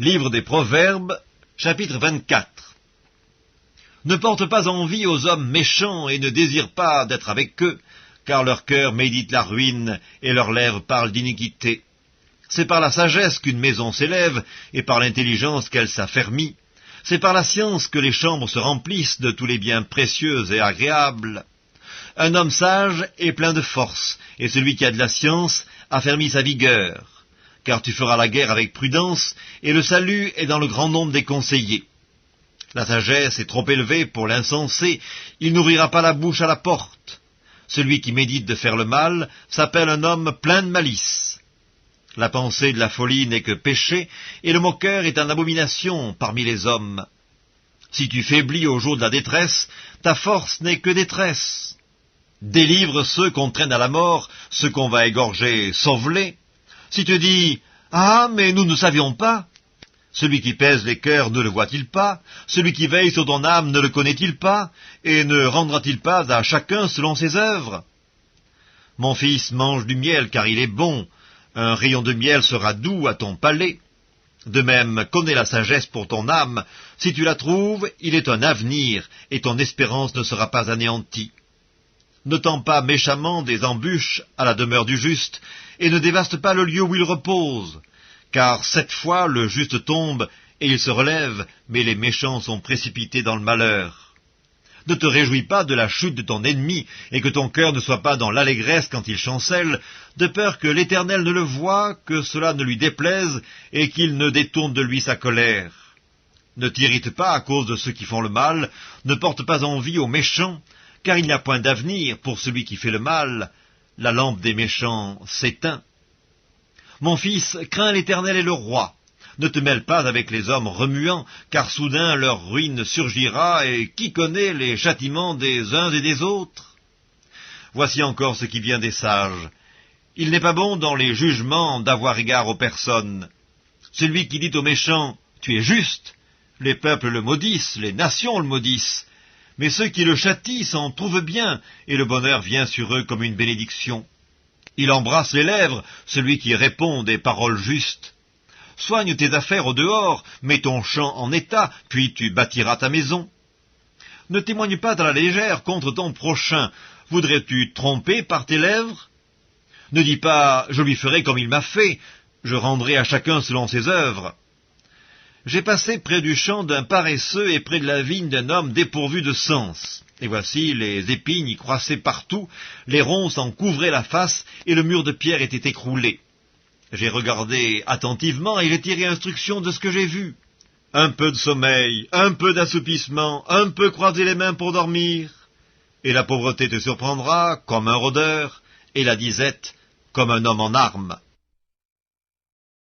Livre des Proverbes, chapitre 24. Ne porte pas envie aux hommes méchants et ne désire pas d'être avec eux, car leur cœur médite la ruine et leurs lèvres parlent d'iniquité. C'est par la sagesse qu'une maison s'élève et par l'intelligence qu'elle s'affermit. C'est par la science que les chambres se remplissent de tous les biens précieux et agréables. Un homme sage est plein de force, et celui qui a de la science affermit sa vigueur. Car tu feras la guerre avec prudence, et le salut est dans le grand nombre des conseillers. La sagesse est trop élevée pour l'insensé, il n'ouvrira pas la bouche à la porte. Celui qui médite de faire le mal s'appelle un homme plein de malice. La pensée de la folie n'est que péché, et le moqueur est une abomination parmi les hommes. Si tu faiblis au jour de la détresse, ta force n'est que détresse. Délivre ceux qu'on traîne à la mort, ceux qu'on va égorger, sauve-les. Si tu dis « Ah, mais nous ne savions pas », celui qui pèse les cœurs ne le voit-il pas? Celui qui veille sur ton âme ne le connaît-il pas? Et ne rendra-t-il pas à chacun selon ses œuvres? Mon fils, mange du miel, car il est bon. Un rayon de miel sera doux à ton palais. De même, connais la sagesse pour ton âme. Si tu la trouves, il est un avenir, et ton espérance ne sera pas anéantie. Ne tends pas méchamment des embûches à la demeure du juste, et ne dévaste pas le lieu où il repose. Car 7 fois le juste tombe, et il se relève, mais les méchants sont précipités dans le malheur. Ne te réjouis pas de la chute de ton ennemi, et que ton cœur ne soit pas dans l'allégresse quand il chancelle, de peur que l'Éternel ne le voie, que cela ne lui déplaise, et qu'il ne détourne de lui sa colère. Ne t'irrite pas à cause de ceux qui font le mal, ne porte pas envie aux méchants, car il n'y a point d'avenir pour celui qui fait le mal. La lampe des méchants s'éteint. Mon fils, crains l'Éternel et le roi. Ne te mêle pas avec les hommes remuants, car soudain leur ruine surgira, et qui connaît les châtiments des uns et des autres? Voici encore ce qui vient des sages. Il n'est pas bon dans les jugements d'avoir égard aux personnes. Celui qui dit aux méchants « Tu es juste », les peuples le maudissent, les nations le maudissent. Mais ceux qui le châtient s'en trouvent bien, et le bonheur vient sur eux comme une bénédiction. Il embrasse les lèvres, celui qui répond des paroles justes. Soigne tes affaires au dehors, mets ton champ en état, puis tu bâtiras ta maison. Ne témoigne pas à la légère contre ton prochain. Voudrais-tu tromper par tes lèvres? Ne dis pas « Je lui ferai comme il m'a fait, je rendrai à chacun selon ses œuvres ». J'ai passé près du champ d'un paresseux et près de la vigne d'un homme dépourvu de sens. Et voici, les épines y croissaient partout, les ronces en couvraient la face, et le mur de pierre était écroulé. J'ai regardé attentivement, et j'ai tiré instruction de ce que j'ai vu. Un peu de sommeil, un peu d'assoupissement, un peu croiser les mains pour dormir. Et la pauvreté te surprendra, comme un rôdeur, et la disette, comme un homme en armes.